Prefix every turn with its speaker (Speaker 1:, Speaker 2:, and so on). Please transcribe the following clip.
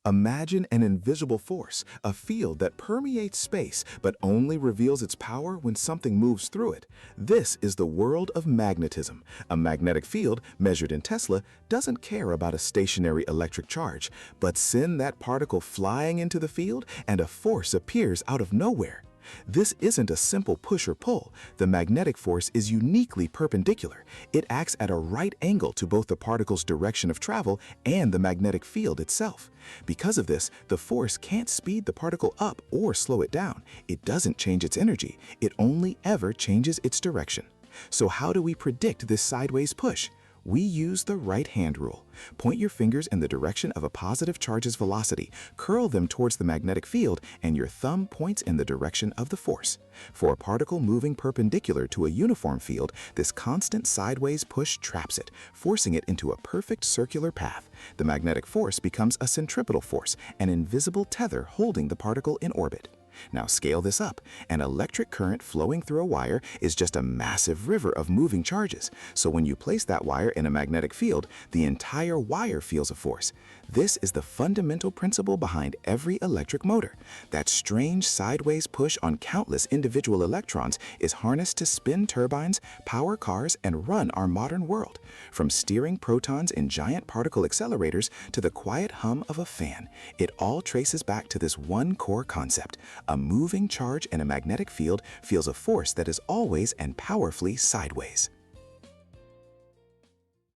Speaker 1: Imagine an invisible force, a field that permeates space but only reveals its power when something moves through it. This is the world of magnetism. A magnetic field, measured in Tesla, doesn't care about a stationary electric charge, but send that particle flying into the field and a force appears out of nowhere. This isn't a simple push or pull. The magnetic force is uniquely perpendicular. It acts at a right angle to both the particle's direction of travel and the magnetic field itself. Because of this, the force can't speed the particle up or slow it down. It doesn't change its energy. It only ever changes its direction. So how do we predict this sideways push? We use the right-hand rule. Point your fingers in the direction of a positive charge's velocity, curl them towards the magnetic field, and your thumb points in the direction of the force. For a particle moving perpendicular to a uniform field, this constant sideways push traps it, forcing it into a perfect circular path. The magnetic force becomes a centripetal force, an invisible tether holding the particle in orbit. Now scale this up. An electric current flowing through a wire is just a massive river of moving charges. So when you place that wire in a magnetic field, the entire wire feels a force. This is the fundamental principle behind every electric motor. That strange sideways push on countless individual electrons is harnessed to spin turbines, power cars, and run our modern world. From steering protons in giant particle accelerators to the quiet hum of a fan, it all traces back to this one core concept. A moving charge in a magnetic field feels a force that is always and powerfully sideways.